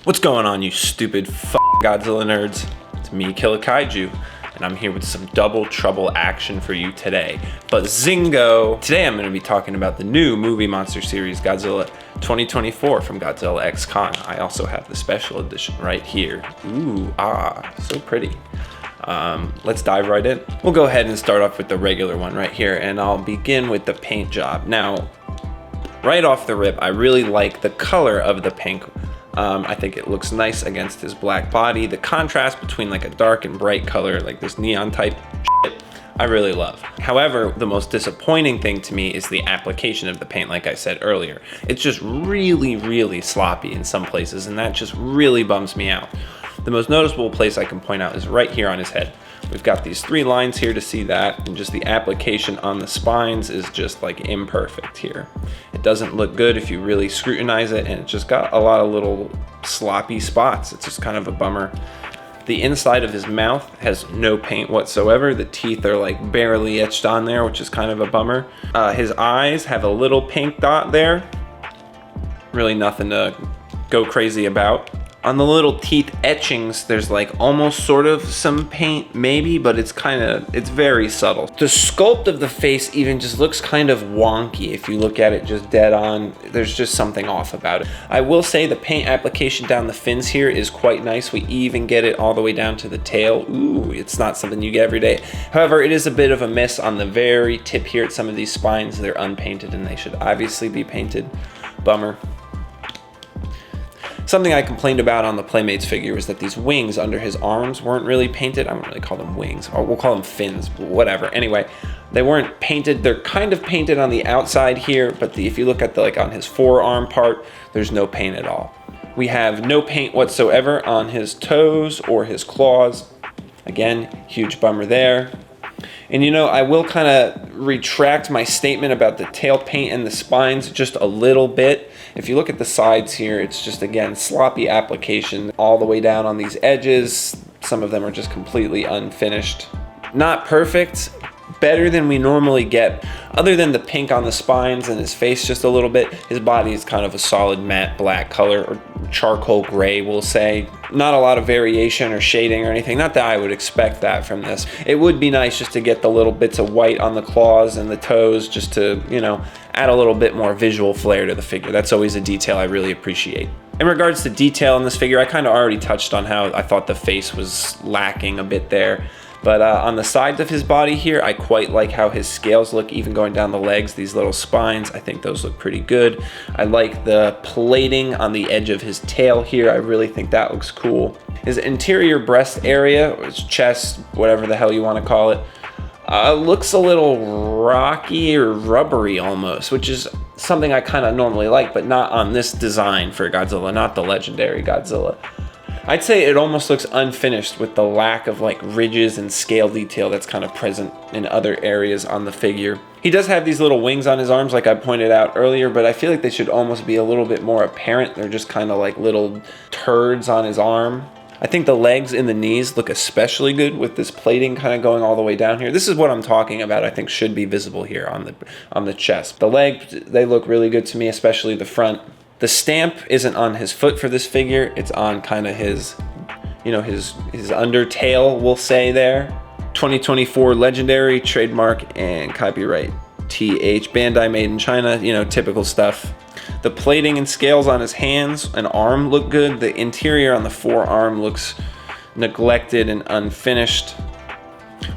What's going on, you stupid Godzilla nerds? It's me, Killer Kaiju, and I'm here with some double trouble action for you today. But zingo! Today I'm going to be talking about the new movie monster series, Godzilla 2024 from Godzilla X Kong. I also have the special edition right here. Ooh, so pretty. Let's dive right in. We'll go ahead and start off with the regular one right here, and I'll begin with the paint job. Now, right off the rip, I really like the color of the pink. I think it looks nice against his black body. The contrast between like a dark and bright color, like this neon type shit, I really love. However, the most disappointing thing to me is the application of the paint, like I said earlier. It's just really sloppy in some places, and that just really bums me out. The most noticeable place I can point out is right here on his head. We've got these 3 lines here to see that, and just the application on the spines is just like imperfect here. It doesn't look good if you really scrutinize it, and it's just got a lot of little sloppy spots. It's just kind of a bummer. The inside of his mouth has no paint whatsoever. The teeth are like barely etched on there, which is kind of a bummer. His eyes have a little pink dot there. Really nothing to go crazy about. On the little teeth etchings, there's like almost sort of some paint maybe, but it's very subtle. The sculpt of the face even just looks kind of wonky if you look at it just dead on. There's just something off about it. I will say the paint application down the fins here is quite nice. We even get it all the way down to the tail. Ooh, it's not something you get every day. However, it is a bit of a miss on the very tip here at some of these spines. They're unpainted and they should obviously be painted. Bummer. Something I complained about on the Playmates figure was that these wings under his arms weren't really painted. I don't really call them wings, or we'll call them fins, whatever. Anyway, they weren't painted. They're kind of painted on the outside here, but if you look at on his forearm part, there's no paint at all. We have no paint whatsoever on his toes or his claws. Again, huge bummer there. And you know, I will kind of retract my statement about the tail paint and the spines just a little bit. If you look at the sides here, it's just, again, sloppy application all the way down on these edges. Some of them are just completely unfinished. Not perfect, better than we normally get. Other than the pink on the spines and his face just a little bit, his body is kind of a solid matte black color, or charcoal gray, we'll say. Not a lot of variation or shading or anything. Not that I would expect that from this. It would be nice just to get the little bits of white on the claws and the toes, just to, you know, add a little bit more visual flair to the figure. That's always a detail I really appreciate. In regards to detail in this figure, I kind of already touched on how I thought the face was lacking a bit there. But on the sides of his body here, I quite like how his scales look, even going down the legs, these little spines. I think those look pretty good. I like the plating on the edge of his tail here. I really think that looks cool. His interior breast area, or his chest, whatever the hell you want to call it, looks a little rocky or rubbery almost, which is something I kind of normally like, but not on this design for Godzilla, not the legendary Godzilla. I'd say it almost looks unfinished with the lack of like ridges and scale detail that's kind of present in other areas on the figure. He does have these little wings on his arms like I pointed out earlier, but I feel like they should almost be a little bit more apparent. They're just kind of like little turds on his arm. I think the legs and the knees look especially good with this plating kind of going all the way down here. This is what I'm talking about. I think should be visible here on the chest. The legs, they look really good to me, especially the front. The stamp isn't on his foot for this figure. It's on kind of his, you know, his undertail, we'll say there. 2024 legendary, trademark, and copyright. TH, Bandai, made in China, you know, typical stuff. The plating and scales on his hands and arm look good. The interior on the forearm looks neglected and unfinished.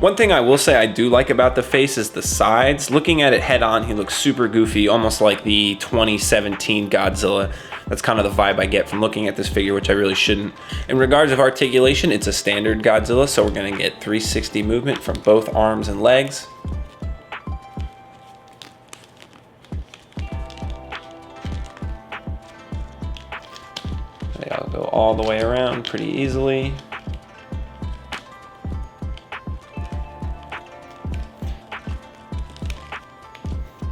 One thing I will say I do like about the face is the sides. Looking at it head on, he looks super goofy, almost like the 2017 Godzilla. That's kind of the vibe I get from looking at this figure, which I really shouldn't. In regards of articulation, it's a standard Godzilla, so we're gonna get 360 movement from both arms and legs. I'll go all the way around pretty easily.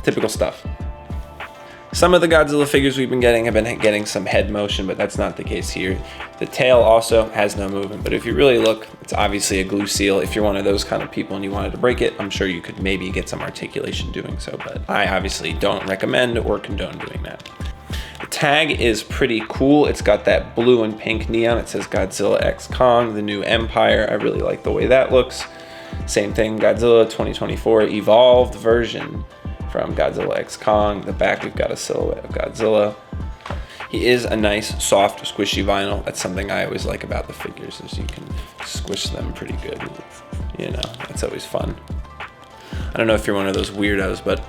Typical stuff. Some of the Godzilla figures we've been getting have been getting some head motion, but that's not the case here. The tail also has no movement, but if you really look, it's obviously a glue seal. If you're one of those kind of people and you wanted to break it, I'm sure you could maybe get some articulation doing so, but I obviously don't recommend or condone doing that. tag is pretty cool. It's got that blue and pink neon. It says Godzilla X Kong, the new Empire. I really like the way that looks. Same thing, Godzilla 2024 evolved version from Godzilla X Kong. The back, we've got a silhouette of Godzilla. He is a nice, soft, squishy vinyl. That's something I always like about the figures, is you can squish them pretty good. You know, that's always fun. I don't know if you're one of those weirdos, but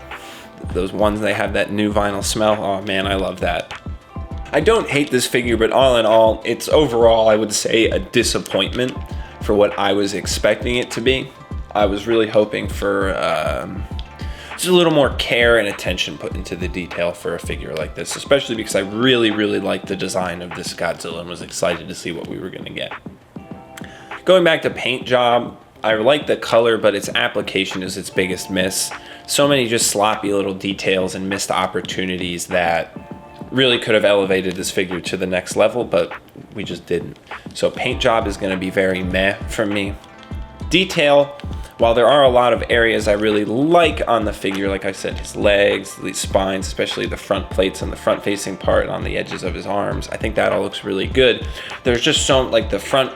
those ones, they have that new vinyl smell. Oh man, I love that. I don't hate this figure, but all in all, it's overall, I would say, a disappointment for what I was expecting it to be. I was really hoping for just a little more care and attention put into the detail for a figure like this, especially because I really, really liked the design of this Godzilla and was excited to see what we were gonna get. Going back to paint job, I like the color, but its application is its biggest miss. So many just sloppy little details and missed opportunities that really could have elevated this figure to the next level, but we just didn't. So paint job is gonna be very meh from me. Detail, while there are a lot of areas I really like on the figure, like I said, his legs, the spines, especially the front plates and the front facing part on the edges of his arms, I think that all looks really good. There's just so, like the front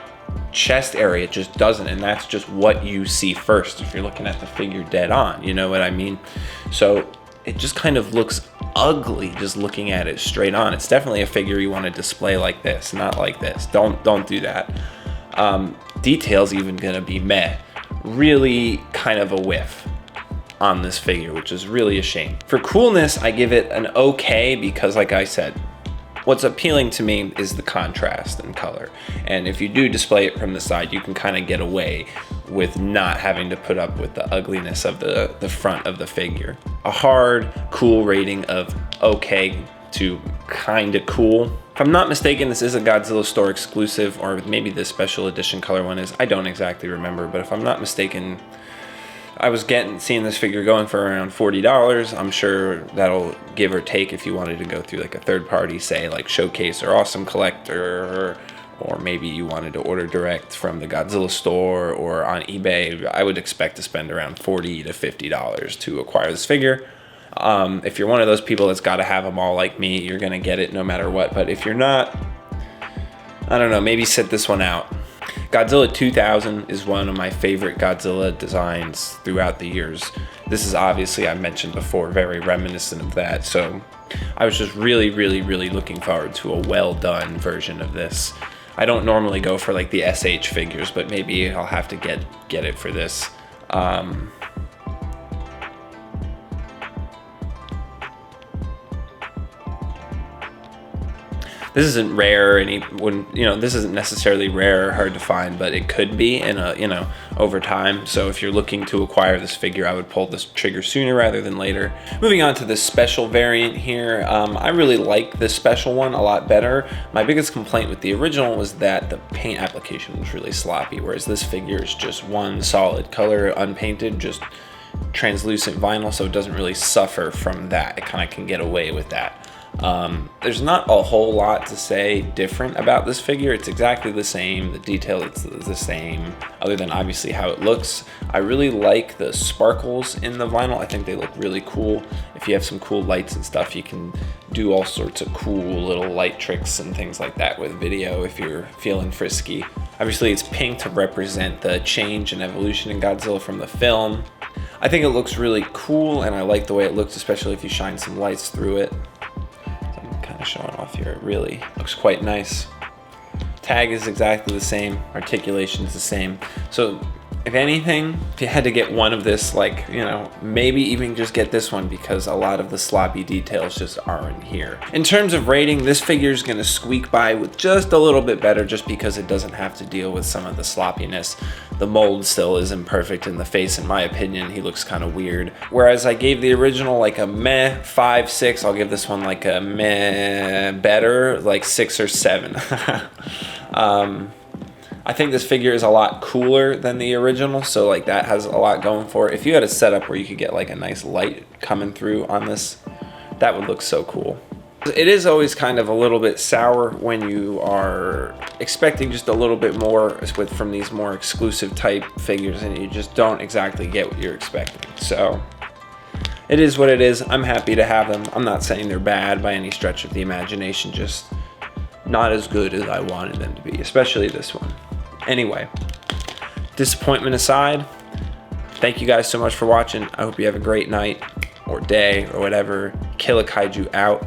chest area just doesn't, and that's just what you see first if you're looking at the figure dead on, you know what I mean? So it just kind of looks ugly just looking at it straight on. It's definitely a figure you want to display like this, not like this. Don't do that. Detail's even gonna be meh. Really kind of a whiff on this figure, which is really a shame. For coolness, I give it an okay, because like I said, what's appealing to me is the contrast and color. And if you do display it from the side, you can kind of get away with not having to put up with the ugliness of the front of the figure. A hard, cool rating of okay to kind of cool. If I'm not mistaken, this is a Godzilla store exclusive, or maybe the special edition color one is. I don't exactly remember, but if I'm not mistaken, I was seeing this figure going for around $40. I'm sure that'll give or take if you wanted to go through like a third party, say like Showcase or Awesome Collector, or maybe you wanted to order direct from the Godzilla store or on eBay. I would expect to spend around $40 to $50 to acquire this figure. If you're one of those people that's got to have them all like me, you're gonna get it no matter what. But if you're not, I don't know, maybe sit this one out. Godzilla 2000 is one of my favorite Godzilla designs throughout the years. This is obviously, I mentioned before, very reminiscent of that. So I was just really, really, really looking forward to a well done version of this. I don't normally go for like the SH figures, but maybe I'll have to get it for this. This isn't rare, and this isn't necessarily rare or hard to find, but it could be over time. So if you're looking to acquire this figure, I would pull this trigger sooner rather than later. Moving on to the special variant here, I really like this special one a lot better. My biggest complaint with the original was that the paint application was really sloppy, whereas this figure is just one solid color, unpainted, just translucent vinyl, so it doesn't really suffer from that. It kind of can get away with that. There's not a whole lot to say different about this figure. It's exactly the same. The detail is the same, other than obviously how it looks. I really like the sparkles in the vinyl. I think they look really cool. If you have some cool lights and stuff, you can do all sorts of cool little light tricks and things like that with video if you're feeling frisky. Obviously, it's pink to represent the change and evolution in Godzilla from the film. I think it looks really cool, and I like the way it looks, especially if you shine some lights through it. Showing off here, it really looks quite nice. Tag is exactly the same, articulation is the same. So if anything, if you had to get one of this, maybe even just get this one, because a lot of the sloppy details just aren't here. In terms of rating, this figure is going to squeak by with just a little bit better, just because it doesn't have to deal with some of the sloppiness. The mold still isn't perfect in the face, in my opinion. He looks kind of weird. Whereas I gave the original like a meh 5, 6, I'll give this one like a meh better, like 6 or 7. I think this figure is a lot cooler than the original, so like that has a lot going for it. If you had a setup where you could get like a nice light coming through on this, that would look so cool. It is always kind of a little bit sour when you are expecting just a little bit more from these more exclusive type figures, and you just don't exactly get what you're expecting. So it is what it is. I'm happy to have them. I'm not saying they're bad by any stretch of the imagination, just not as good as I wanted them to be, especially this one. Anyway, disappointment aside, thank you guys so much for watching. I hope you have a great night or day or whatever. Kill a kaiju out.